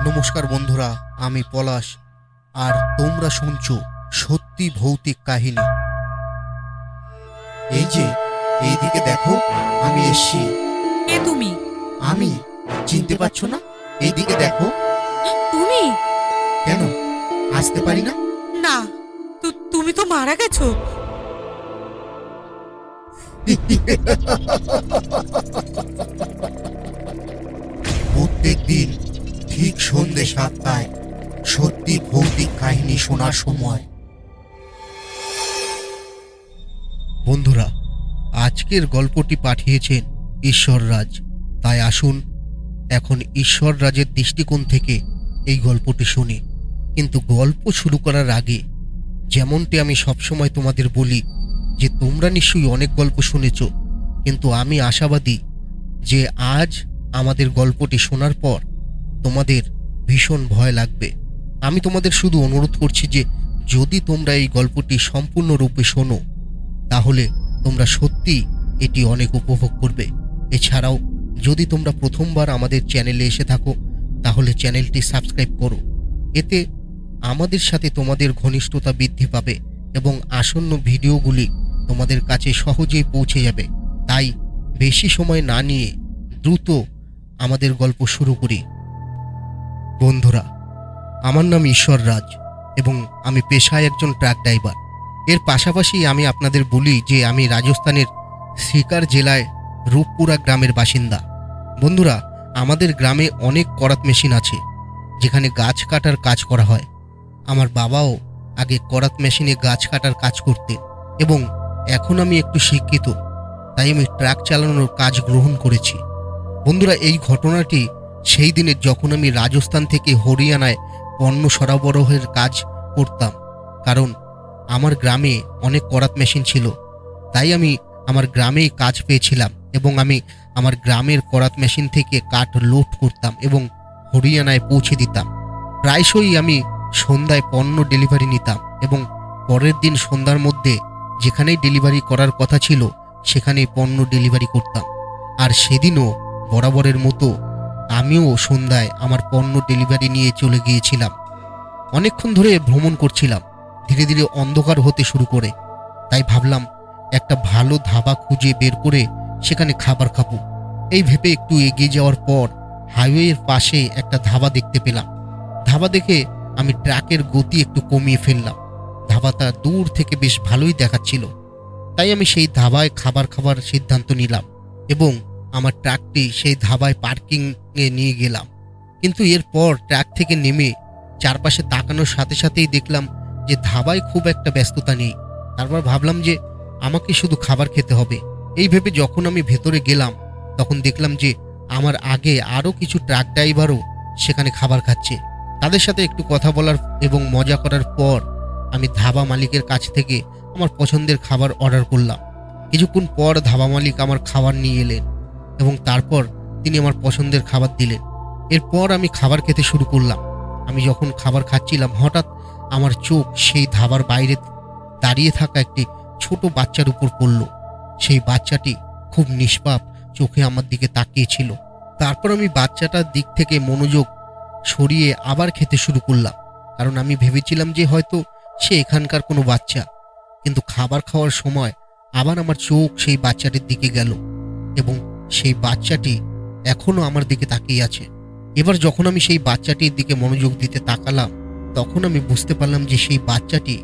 নমস্কার বন্ধুরা, আমি পলাশ আর তোমরা শুনছো সত্যি ভৌতিক কাহিনী। এই যে এইদিকে দেখো, আমি এসছি। কে তুমি? আমি চিনতে পারছো না? এইদিকে দেখো। তুমি? কেন আসতে পারি না? না, তুমি তো মারা গেছো। প্রত্যেক দিন ঠিক সন্ধ্যে 7টায় সত্যি ভৌতিক কাহিনী শোনার সময়। বন্ধুরা, আজকের গল্পটি পাঠিয়েছেন ঈশ্বররাজ। তাই আসুন এখন ঈশ্বররাজের দৃষ্টিকোণ থেকে এই গল্পটি শুনি। কিন্তু গল্প শুরু করার আগে যেমনটি আমি সবসময় তোমাদের বলি যে তোমরা নিশ্চয়ই অনেক গল্প শুনেছ, কিন্তু আমি আশাবাদী যে আজ আমাদের গল্পটি শোনার পর তোমাদের ভীষণ ভয় লাগবে। আমি তোমাদের শুধু অনুরোধ করছি যে যদি তোমরা এই গল্পটি সম্পূর্ণরূপে শোনো তাহলে তোমরা সত্যি এটি অনেক উপভোগ করবে। এছাড়াও যদি তোমরা প্রথমবার আমাদের চ্যানেলে এসে থাকো তাহলে চ্যানেলটি সাবস্ক্রাইব করো। এতে আমাদের সাথে তোমাদের ঘনিষ্ঠতা বৃদ্ধি পাবে এবং আসন্ন ভিডিওগুলি তোমাদের কাছে সহজেই পৌঁছে যাবে। তাই বেশি সময় না নিয়ে দ্রুত আমাদের গল্প শুরু করি। বন্ধুরা, আমার নাম ঈশ্বররাজ এবং আমি পেশায় একজন ট্রাক ড্রাইভার। এর পাশাপাশি আমি আপনাদের বলি যে আমি রাজস্থানের সিকার জেলায় রূপপুরা গ্রামের বাসিন্দা। বন্ধুরা, আমাদের গ্রামে অনেক করাত মেশিন আছে যেখানে গাছ কাটার কাজ করা হয়। আমার বাবাও আগে করাত মেশিনে গাছ কাটার কাজ করতেন এবং এখন আমি একটু শিক্ষিত, তাই আমি ট্রাক চালানোর কাজ গ্রহণ করেছি। বন্ধুরা, এই ঘটনাটি সেই দিনের যখন আমি রাজস্থান থেকে হরিয়ানায় পণ্য সরবরাহের কাজ করতাম। কারণ আমার গ্রামে অনেক করাত মেশিন ছিল, তাই আমি আমার গ্রামেই কাজ পেয়েছিলাম এবং আমি আমার গ্রামের করাত মেশিন থেকে কাঠ লোড করতাম এবং হরিয়ানায় পৌঁছে দিতাম। প্রায়শই আমি সন্ধ্যায় পণ্য ডেলিভারি নিতাম এবং পরের দিন সন্ধ্যার মধ্যে যেখানেই ডেলিভারি করার কথা ছিল সেখানেই পণ্য ডেলিভারি করতাম। আর সেদিনও বরাবরের মতো আমিও সন্ধ্যায় আমার পণ্য ডেলিভারি নিয়ে চলে গিয়েছিলাম। অনেকক্ষণ ধরে ভ্রমণ করছিলাম, ধীরে ধীরে অন্ধকার হতে শুরু করে। তাই ভাবলাম একটা ভালো ধাবা খুঁজে বের করে সেখানে খাবার খাবো। এই ভেবে একটু এগিয়ে যাওয়ার পর হাইওয়ের পাশে একটা ধাবা দেখতে পেলাম। ধাবা দেখে আমি ট্রাকের গতি একটু কমিয়ে ফেললাম। ধাবাটা দূর থেকে বেশ ভালোই দেখাচ্ছিল, তাই আমি সেই ধাবায় খাবার খাবার সিদ্ধান্ত নিলাম এবং আমার ট্রাকটি সেই ধাবায় পার্কিংয়ে নিয়ে গেলাম। কিন্তু এরপর ট্রাক থেকে নেমে চারপাশে তাকানোর সাথে সাথেই দেখলাম যে ধাবায় খুব একটা ব্যস্ততা নেই। তারপর ভাবলাম যে আমাকে শুধু খাবার খেতে হবে। এই ভেবে যখন আমি ভেতরে গেলাম তখন দেখলাম যে আমার আগে আরও কিছু ট্রাক ড্রাইভারও সেখানে খাবার খাচ্ছে। তাদের সাথে একটু কথা বলার এবং মজা করার পর আমি ধাবা মালিকের কাছ থেকে আমার পছন্দের খাবার অর্ডার করলাম। কিছুক্ষণ পর ধাবা মালিক আমার খাবার নিয়ে এলেন এবং তারপর তিনি আমার পছন্দের খাবার দিলেন। এরপর আমি খাবার খেতে শুরু করলাম। আমি যখন খাবার খাচ্ছিলাম হঠাৎ আমার চোখ সেই ধাবার বাইরে দাঁড়িয়ে থাকা একটি ছোট বাচ্চার উপর পড়ল। সেই বাচ্চাটি খুব নিষ্পাপ চোখে আমার দিকে তাকিয়েছিল। তারপর আমি বাচ্চাটার দিক থেকে মনোযোগ সরিয়ে আবার খেতে শুরু করলাম, কারণ আমি ভেবেছিলাম যে হয়তো সে এখানকার কোনো বাচ্চা। কিন্তু খাবার খাওয়ার সময় আবার আমার চোখ সেই বাচ্চাটির দিকে গেল এবং সেই বাচ্চাটি এখনো আমার দিকে তাকিয়ে আছে। এবার যখন আমি সেই বাচ্চাটির দিকে মনোযোগ দিতে তাকালাম তখন আমি বুঝতে পারলাম যে সেই বাচ্চাটি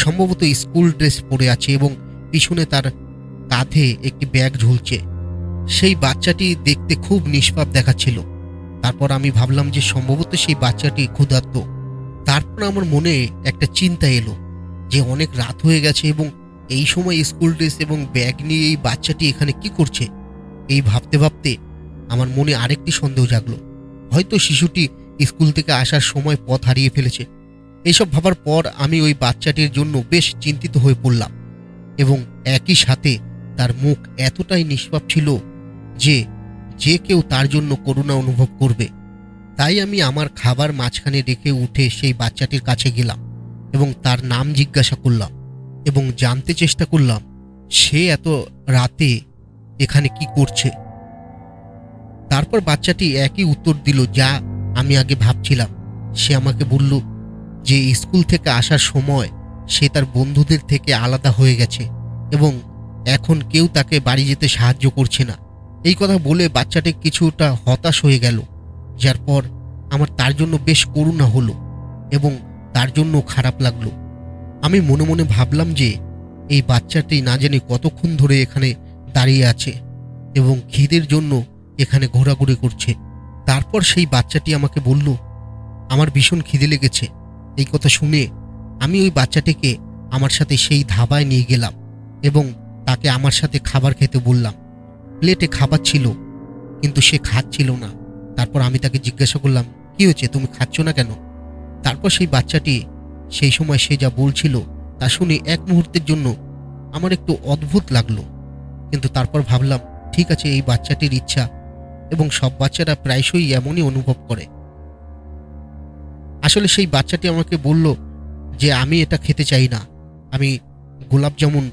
সম্ভবত স্কুল ড্রেস পরে আছে এবং পিছনে তার কাঁধে একটি ব্যাগ ঝুলছে। সেই বাচ্চাটি দেখতে খুব নিষ্পাপ দেখাচ্ছিল। তারপর আমি ভাবলাম যে সম্ভবত সেই বাচ্চাটি ক্ষুধার্ত। তারপর আমার মনে একটা চিন্তা এলো যে অনেক রাত হয়ে গেছে এবং এই সময় স্কুল ড্রেস এবং ব্যাগ নিয়ে এই বাচ্চাটি এখানে কি করছে। এই ভাবতে ভাবতে আমার মনে আরেকটি সন্দেহ জাগলো, হয়তো শিশুটি স্কুল থেকে আসার সময় পথ হারিয়ে ফেলেছে। এইসব ভাবার পর আমি ওই বাচ্চাটির জন্য বেশ চিন্তিত হয়ে পড়লাম এবং একই সাথে তার মুখ এতটাই নিষ্পাপ ছিল যে যে কেউ তার জন্য করুণা অনুভব করবে। তাই আমি আমার খাবার মাঝখানে রেখে উঠে সেই বাচ্চাটির কাছে গেলাম এবং তার নাম জিজ্ঞাসা করলাম এবং জানতে চেষ্টা করলাম সে এত রাতে এখানে কি করছে। তারপর বাচ্চাটি একই উত্তর দিল যা আমি আগে ভাবছিলাম। সে আমাকে বলল যে স্কুল থেকে আসার সময় সে তার বন্ধুদের থেকে আলাদা হয়ে গেছে এবং এখন কেউ তাকে বাড়ি যেতে সাহায্য করছে না। এই কথা বলে বাচ্চাটি কিছুটা হতাশ হয়ে গেল, যার পর আমার তার জন্য বেশ করুণা হলো এবং তার জন্য খারাপ লাগলো। আমি মনে মনে ভাবলাম যে এই বাচ্চাটি না জানি কতক্ষণ ধরে এখানে দাঁড়িয়ে আছে এবং খিদের জন্য এখানে ঘোরাঘুরি করছে। তারপর সেই বাচ্চাটি আমাকে বলল, আমার ভীষণ খিদে লেগেছে। এই কথা শুনে আমি ওই বাচ্চাটিকে আমার সাথে সেই ধাবায় নিয়ে গেলাম এবং তাকে আমার সাথে খাবার খেতে বললাম। প্লেটে খাবার ছিল কিন্তু সে খাচ্ছিল না। তারপর আমি তাকে জিজ্ঞাসা করলাম, কি হয়েছে, তুমি খাচ্ছ না কেন? তারপর সেই বাচ্চাটি সেই সময় সে যা বলছিল তা শুনে এক মুহূর্তের জন্য আমার একটু অদ্ভুত লাগলো, কিন্তু তারপর ভাবলাম ঠিক আছে, এই বাচ্চাটির ইচ্ছা এবং সব বাচ্চারা প্রায়শই এমনই অনুভব করে। আসলে সেই বাচ্চাটি আমাকে বলল যে আমি এটা খেতে চাই না, আমি গোলাপ জামুন,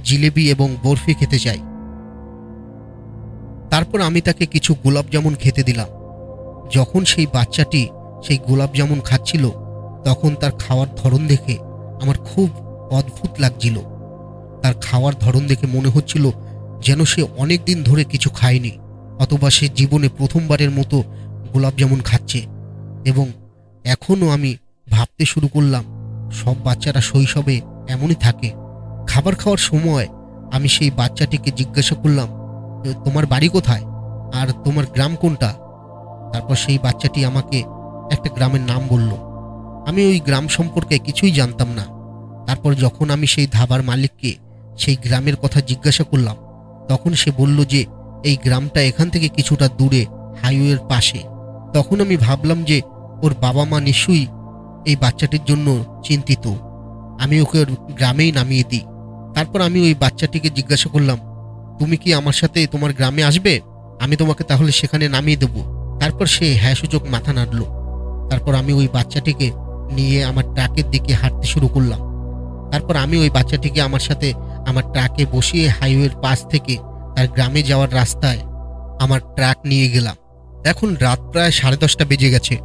জিলেবি এবং বরফি খেতে চাই। তারপর আমি তাকে কিছু গোলাপ জামুন খেতে দিলাম। যখন সেই বাচ্চাটি সেই গোলাপ জামুন খাচ্ছিল তখন তার খাওয়ার ধরন দেখে আমার খুব অদ্ভুত লাগছিল। তার খাওয়ার ধরন দেখে মনে হচ্ছিল যেন সে অনেক দিন ধরে কিছু খায়নি, অথবা সে জীবনে প্রথমবারের মতো গোলাপ জামুন খাচ্ছে। এবং এখনও আমি ভাবতে শুরু করলাম সব বাচ্চারা শৈশবে এমনই থাকে। খাবার খাওয়ার সময় আমি সেই বাচ্চাটিকে জিজ্ঞাসা করলাম, তোমার বাড়ি কোথায় আর তোমার গ্রাম কোনটা? তারপর সেই বাচ্চাটি আমাকে একটা গ্রামের নাম বলল। আমি ওই গ্রাম সম্পর্কে কিছুই জানতাম না। তারপর যখন আমি সেই ধাবার মালিককে সেই গ্রামের কথা জিজ্ঞাসা করলাম তখন সে বলল যে এই গ্রামটা এখান থেকে কিছুটা দূরে, হাইওয়ের পাশে। তখন আমি ভাবলাম যে ওর বাবা মা নিশ্চয়ই এই বাচ্চাটির জন্য চিন্তিত, আমি ওকে ওর গ্রামেই নামিয়ে দিই। তারপর আমি ওই বাচ্চাটিকে জিজ্ঞাসা করলাম, তুমি কি আমার সাথে তোমার গ্রামে আসবে? আমি তোমাকে তাহলে সেখানে নামিয়ে দেব। তারপর সে হ্যাঁ সূচক মাথা নাড়ল। তারপর আমি ওই বাচ্চাটিকে নিয়ে আমার ট্রাকের দিকে হাঁটতে শুরু করলাম। তারপর আমি ওই বাচ্চাটিকে আমার সাথে আমার ট্রাকে বসিয়ে হাইওয়ের পাশ থেকে তার গ্রামে যাওয়ার রাস্তায় আমার ট্রাক নিয়ে গেলাম। এখন রাত প্রায় 10:30 বেজে গেছে।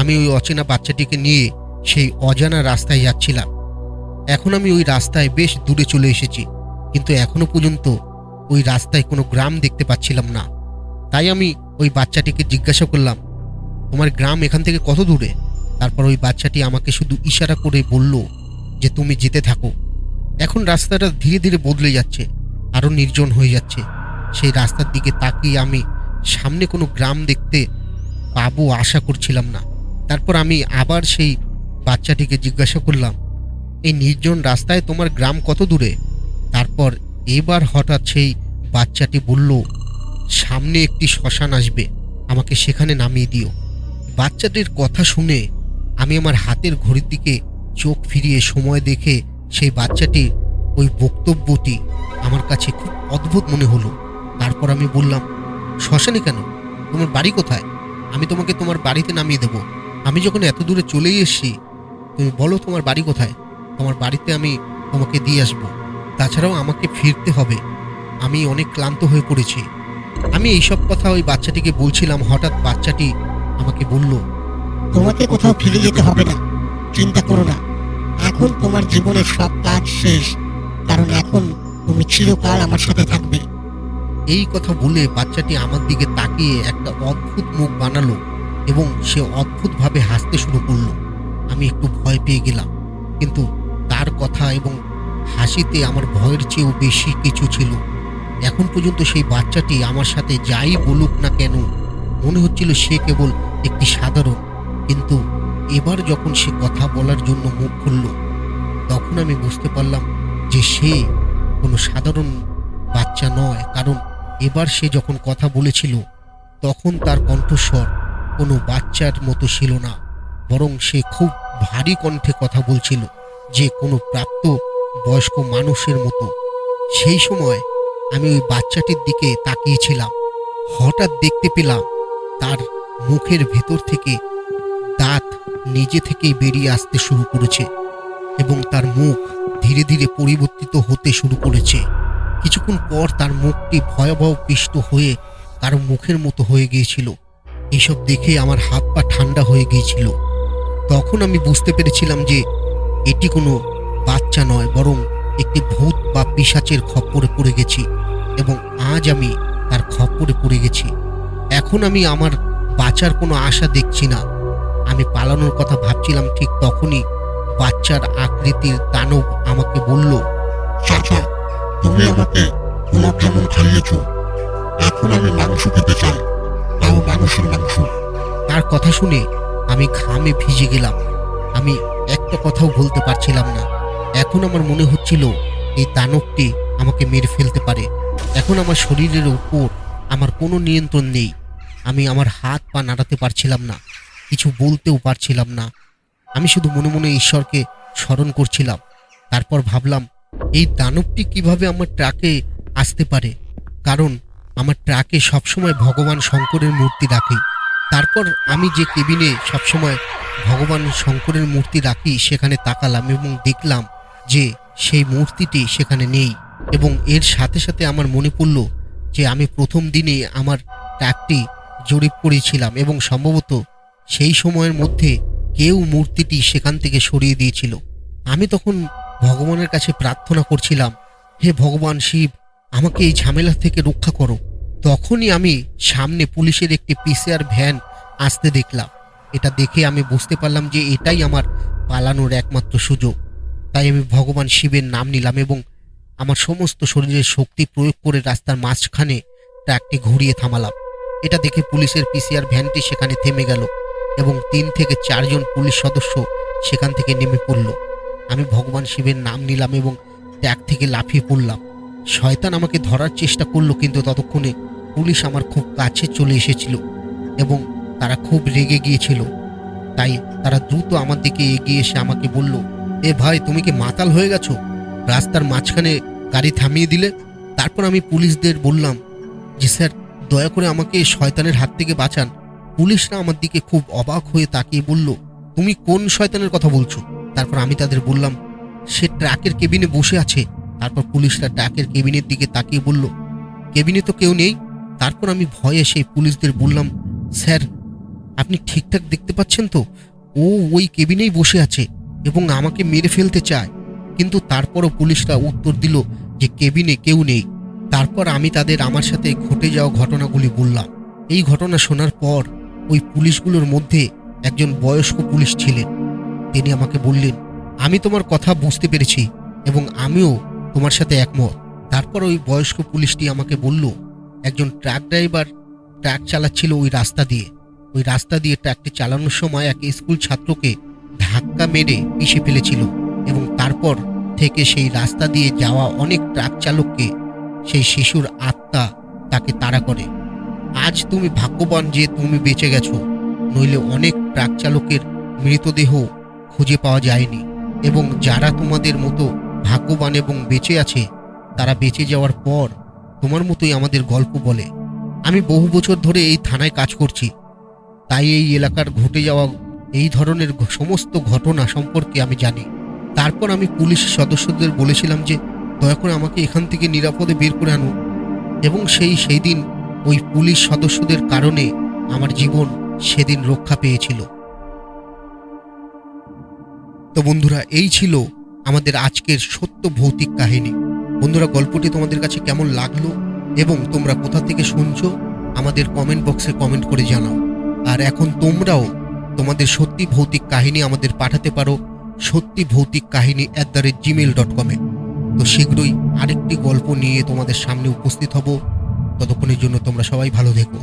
আমি ওই অচেনা বাচ্চাটিকে নিয়ে সেই অজানা রাস্তায় যাচ্ছিলাম। এখন আমি ওই রাস্তায় বেশ দূরে চলে এসেছি, কিন্তু এখনো পর্যন্ত ওই রাস্তায় কোনো গ্রাম দেখতে পাচ্ছিলাম না। তাই আমি ওই বাচ্চাটিকে জিজ্ঞাসা করলাম, তোমার গ্রাম এখান থেকে কত দূরে? তারপর ওই বাচ্চাটি আমাকে শুধু ইশারা করে বলল যে তুমি যেতে থাকো। এখন রাস্তাটা ধীরে ধীরে বদলে যাচ্ছে, আরও নির্জন হয়ে যাচ্ছে। সেই রাস্তার দিকে তাকিয়ে আমি সামনে কোনো গ্রাম দেখতে পাবো আশা করছিলাম না। তারপর আমি আবার সেই বাচ্চাটিকে জিজ্ঞাসা করলাম, এই নির্জন রাস্তায় তোমার গ্রাম কত দূরে? তারপর এবার হঠাৎ সেই বাচ্চাটি বলল, সামনে একটি শ্মশান আসবে, আমাকে সেখানে নামিয়ে দিও। বাচ্চাটির কথা শুনে আমি আমার হাতের ঘড়ির দিকে চোখ ফিরিয়ে সময় দেখে সেই বাচ্চাটির ওই বক্তব্যটি আমার কাছে খুব অদ্ভুত মনে হলো। তারপর আমি বললাম, শ্মশানে কেন? তোমার বাড়ি কোথায়? আমি তোমাকে তোমার বাড়িতে নামিয়ে দেব। আমি যখন এত দূরে চলেই এসেছি, তুমি বলো তোমার বাড়ি কোথায়, তোমার বাড়িতে আমি তোমাকে দিয়ে আসবো। তাছাড়াও আমাকে ফিরতে হবে, আমি অনেক ক্লান্ত হয়ে পড়েছি। আমি এইসব কথা ওই বাচ্চাটিকে বলছিলাম, হঠাৎ বাচ্চাটি আমাকে বলল, তোমাকে কোথাও ফিরে যেতে হবে না, চিন্তা করো না। এখন তোমার জীবনের সব কাজ শেষ, কারণ এখন তুমি চিরকাল আমার সাথে থাকবে। এই কথা বলে বাচ্চাটি আমার দিকে তাকিয়ে একটা অদ্ভুত মুখ বানালো এবং সে অদ্ভুতভাবে হাসতে শুরু করলো। আমি একটু ভয় পেয়ে গেলাম, কিন্তু তার কথা এবং হাসিতে আমার ভয়ের চেয়েও বেশি কিছু ছিল। এখন পর্যন্ত সেই বাচ্চাটি আমার সাথে যাই বলুক না কেন, মনে হচ্ছিল সে কেবল একটি সাধারণ, কিন্তু এবার যখন সে কথা বলার জন্য মুখ খুলল তখন আমি বুঝতে পারলাম যে সে কোনো সাধারণ বাচ্চা নয়। কারণ এবার সে যখন কথা বলেছিল তখন তার কণ্ঠস্বর কোনো বাচ্চার মতো ছিল না, বরং সে খুব ভারী কণ্ঠে কথা বলছিল, যে কোনো প্রাপ্ত বয়স্ক মানুষের মতো। সেই সময় আমি ওই বাচ্চাটির দিকে তাকিয়েছিলাম। হঠাৎ দেখতে পেলাম তার মুখের ভেতর থেকে দাঁত নিজে থেকেই বেরিয়ে আসতে শুরু করেছে এবং তার মুখ ধীরে ধীরে পরিবর্তিত হতে শুরু করেছে। কিছুক্ষণ পর তার মুখটি ভয়াবহ পিষ্ট হয়ে কারো মুখের মতো হয়ে গিয়েছিল এসব দেখে আমার হাত পা ঠান্ডা হয়ে গিয়েছিল। তখন আমি বুঝতে পেরেছিলাম যে এটি কোনো বাচ্চা নয়, বরং একটি ভূত বা পিশাচের খপ্পরে পড়ে গেছি এবং আজ আমি তার খপ্পরে পড়ে গেছি। এখন আমি আমার বাঁচার কোনো আশা দেখছি না। আমি পালানোর কথা ভাবছিলাম, ঠিক তখনই বাচ্চার আকৃতির দানব আমাকে বলল, চাচা, তুমি আমাকে গোলাপ জামুন খাইয়েছো, এখন আমি মাংস খেতে চাই, তাও মানুষের মাংস। তার কথা শুনে আমি ঘামে ভিজে গেলাম। আমি একটা কথাও বলতে পারছিলাম না। এখন আমার মনে হচ্ছিল এই দানবটি আমাকে মেরে ফেলতে পারে। এখন আমার শরীরের উপর আমার কোনো নিয়ন্ত্রণ নেই। আমি আমার হাত পা নাড়াতে পারছিলাম না, কিছু বলতেও পারছিলাম না। আমি শুধু মনে মনে ঈশ্বরকে স্মরণ করছিলাম। তারপর ভাবলাম, এই দানবটি কিভাবে আমার ট্রাকে আসতে পারে, কারণ আমার ট্রাকে সবসময় ভগবান শঙ্করের মূর্তি রাখি। তারপর আমি যে কেবিনে সবসময় ভগবান শঙ্করের মূর্তি রাখি সেখানে তাকালাম এবং দেখলাম যে সেই মূর্তিটি সেখানে নেই। এবং এর সাথে সাথে আমার মনে পড়ল যে আমি প্রথম দিনে আমার ট্রাকটি জরিপ করেছিলাম এবং সম্ভবত সেই সময়ের মধ্যে কেউ মূর্তিটি সেখান থেকে সরিয়ে দিয়েছিল। আমি তখন ভগবানের কাছে প্রার্থনা করছিলাম, হে ভগবান শিব, আমাকে এই ঝামেলা থেকে রক্ষা করো। তখনই আমি সামনে পুলিশের একটি পিসিআর ভ্যান আসতে দেখলাম। এটা দেখে আমি বুঝতে পারলাম যে এটাই আমার পালানোর একমাত্র সুযোগ। তাই আমি ভগবান শিবের নাম নিলাম এবং আমার সমস্ত শরীরের শক্তি প্রয়োগ করে রাস্তার মাঝখানে ট্রাকটি ঘুরিয়ে থামালাম। এটা দেখে পুলিশের পিসিআর ভ্যানটি সেখানে থেমে গেল এবং 3 থেকে 4 জন পুলিশ সদস্য সেখান থেকে নেমে পড়ল। আমি ভগবান শিবের নাম নিলাম এবং ট্রাক থেকে লাফিয়ে পড়লাম। শয়তান আমাকে ধরার চেষ্টা করলো, কিন্তু ততক্ষণে পুলিশ আমার খুব কাছে চলে এসেছিল এবং তারা খুব রেগে গিয়েছিল। তাই তারা দ্রুত আমার দিকে এগিয়ে এসে আমাকে বলল, এ ভাই, তুমি কি মাতাল হয়ে গেছো? রাস্তার মাঝখানে গাড়ি থামিয়ে দিলে। তারপর আমি পুলিশদের বললাম যে স্যার, দয়া করে আমাকে শয়তানের হাত থেকে বাঁচান। পুলিশরা আমার দিকে খুব অবাক হয়ে তাকিয়ে বলল, তুমি কোন শয়তানের কথা বলছো? তারপর আমি তাদের বললাম, সে ট্রাকের কেবিনে বসে আছে। তারপর পুলিশরা ট্রাকের কেবিনের দিকে তাকিয়ে বলল, কেবিনে তো কেউ নেই। তারপর আমি ভয়ে সেই পুলিশদের বললাম, স্যার, আপনি ঠিকঠাক দেখতে পাচ্ছেন তো? ও ওই কেবিনেই বসে আছে এবং আমাকে মেরে ফেলতে চায়। কিন্তু তারপরও পুলিশরা উত্তর দিল যে কেবিনে কেউ নেই। তারপর আমি তাদের আমার সাথে ঘটে যাওয়া ঘটনাগুলি বললাম। এই ঘটনা শোনার পর ওই পুলিশগুলোর মধ্যে একজন বয়স্ক পুলিশ ছিলেন। তিনি আমাকে বললেন, আমি তোমার কথা বুঝতে পেরেছি এবং আমিও তোমার সাথে একমত। তারপর ওই বয়স্ক পুলিশটি আমাকে বলল, একজন ট্রাক ড্রাইভার ট্রাক চালাচ্ছিল ওই রাস্তা দিয়ে ট্রাকটি চালানোর সময় এক স্কুল ছাত্রকে ধাক্কা মেরে পিষে ফেলেছিল এবং তারপর থেকে সেই রাস্তা দিয়ে যাওয়া অনেক ট্রাক চালককে সেই শিশুর আত্মা তাকে তাড়া করে। আজ তুমি ভাগ্যবান যে তুমি বেঁচে গেছো, নইলে অনেক ট্রাক চালকের মৃতদেহ খুঁজে পাওয়া যায়নি। এবং যারা তোমাদের মতো ভাগ্যবান এবং বেঁচে আছে, তারা বেঁচে যাওয়ার পর তোমার মতোই আমাদের গল্প বলে। আমি বহু বছর ধরে এই থানায় কাজ করছি, তাই এই এলাকার ঘটে যাওয়া এই ধরনের সমস্ত ঘটনা সম্পর্কে আমি জানি। তারপর আমি পুলিশ সদস্যদের বলেছিলাম যে দয়া করে আমাকে এখান থেকে নিরাপদে বের করে আনুন এবং সেই দিন ওই পুলিশ সদস্যদের কারণে আমার জীবন সেদিন রক্ষা পেয়েছিল। তো বন্ধুরা, এই ছিল আমাদের আজকের সত্য ভৌতিক কাহিনী। বন্ধুরা, গল্পটি তোমাদের কাছে কেমন লাগলো এবং তোমরা কোথা থেকে শুনছো আমাদের কমেন্ট বক্সে কমেন্ট করে জানাও। আর এখন তোমরাও তোমাদের সত্যি ভৌতিক কাহিনী আমাদের পাঠাতে পারো সত্যিভৌতিককাহিনী@gmail.com এ। তো শীঘ্রই আরেকটি গল্প নিয়ে তোমাদের সামনে উপস্থিত হব। ততক্ষণের জন্য তোমরা সবাই ভালো থেকো।